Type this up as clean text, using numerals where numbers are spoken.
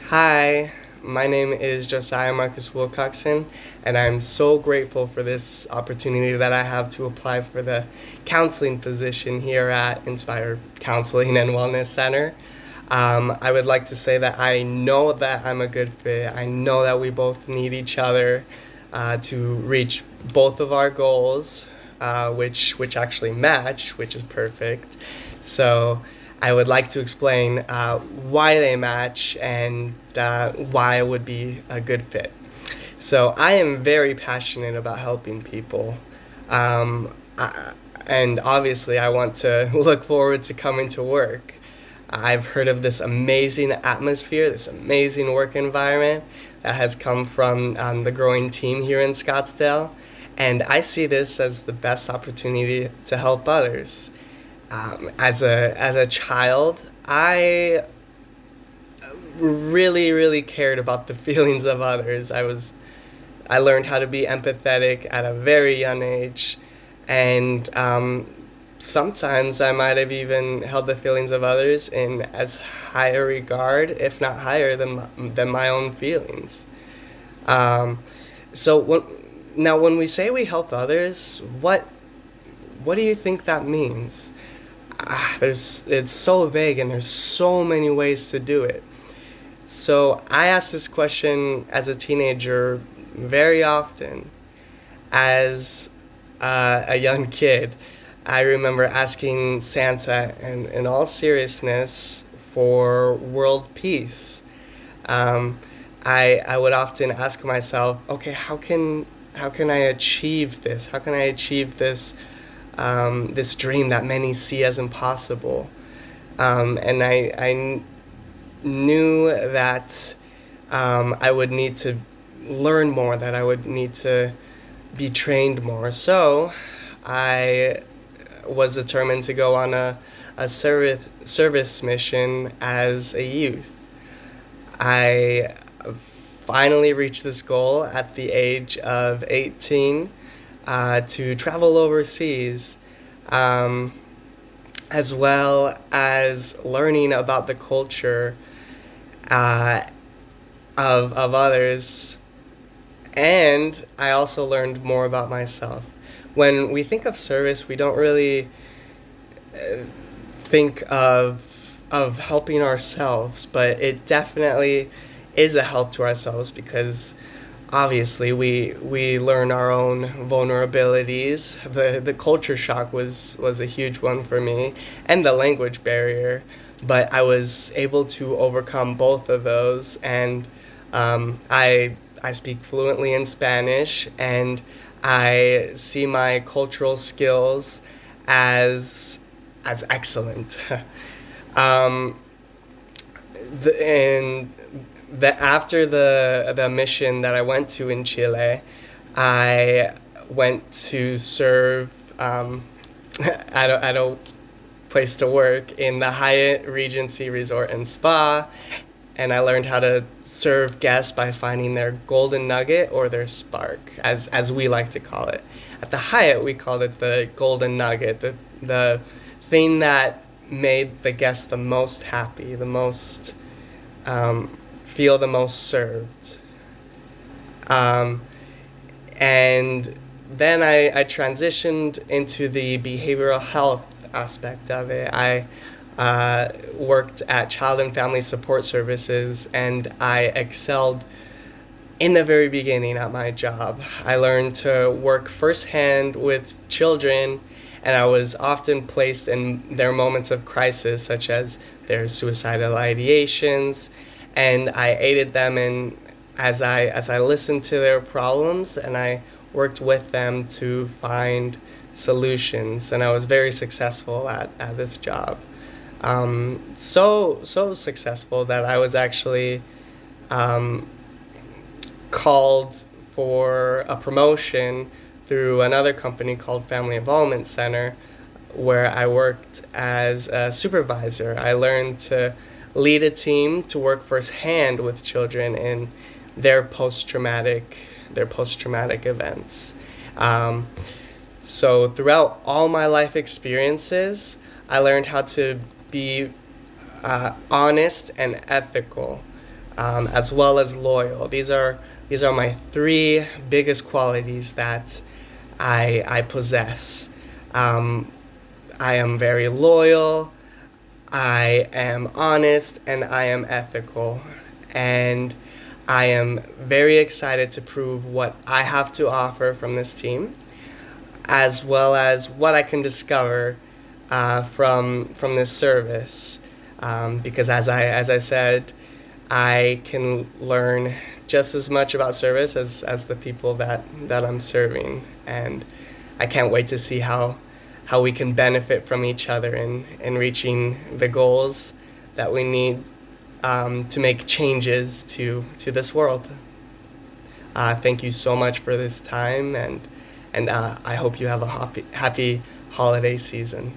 Hi, my name is Josiah Marcus Wilcoxon, and I'm so grateful for this opportunity that I have to apply for the counseling position here at Inspire Counseling and Wellness Center. I would like to say that I know that I'm a good fit. I know that we both need each other to reach both of our goals, which actually match, which is perfect. So I would like to explain why they match and why it would be a good fit. So I am very passionate about helping people. Um, I, and obviously, I want to look forward to coming to work. I've heard of this amazing atmosphere, this amazing work environment that has come from the growing team here in Scottsdale. And I see this as the best opportunity to help others. As a child, I really cared about the feelings of others. I learned how to be empathetic at a very young age, and sometimes I might have even held the feelings of others in as high a regard, if not higher than my own feelings. Um, so when we say we help others, what do you think that means? It's so vague and there's so many ways to do it. So I asked this question as a teenager very often. As a young kid, I remember asking Santa, in all seriousness, for world peace. Um, I would often ask myself, okay, how can I achieve this? How can I achieve this dream that many see as impossible? And I knew that I would need to learn more, that I would need to be trained more. So I was determined to go on a service mission as a youth. I finally reached this goal at the age of 18 to travel overseas, um, as well as learning about the culture uh, of others. And I also learned more about myself. When we think of service, we don't really uh, think of helping ourselves, but it definitely is a help to ourselves because obviously we learn our own vulnerabilities. The culture shock was a huge one for me, and the language barrier, but I was able to overcome both of those, and I speak fluently in Spanish, and I see my cultural skills as excellent. um, and after the mission that I went to in Chile, I went to serve at a place to work in the Hyatt Regency Resort and Spa, and I learned how to serve guests by finding their golden nugget or their spark, as we like to call it. At the Hyatt, we called it the golden nugget, the thing that made the guest the most happy, the most um, feel the most served. Um, and then I transitioned into the behavioral health aspect of it. I worked at Child and Family Support Services, and I excelled in the very beginning at my job. I learned to work firsthand with children, and I was often placed in their moments of crisis, such as their suicidal ideations, and I aided them in as I listened to their problems and I worked with them to find solutions, and I was very successful at this job. So successful that I was actually um, called for a promotion through another company called Family Involvement Center, where I worked as a supervisor. I learned to lead a team to work firsthand with children in their post-traumatic events. Um, so throughout all my life experiences, I learned how to be honest and ethical. as well as loyal. These are my three biggest qualities that I possess. Um, I am very loyal, I am honest, and I am ethical. And I am very excited to prove what I have to offer from this team, as well as what I can discover from this service. Because as I said, I can learn just as much about service as the people that I'm serving, and I can't wait to see how we can benefit from each other in reaching the goals that we need to make changes to this world. Thank you so much for this time, and I hope you have a happy holiday season.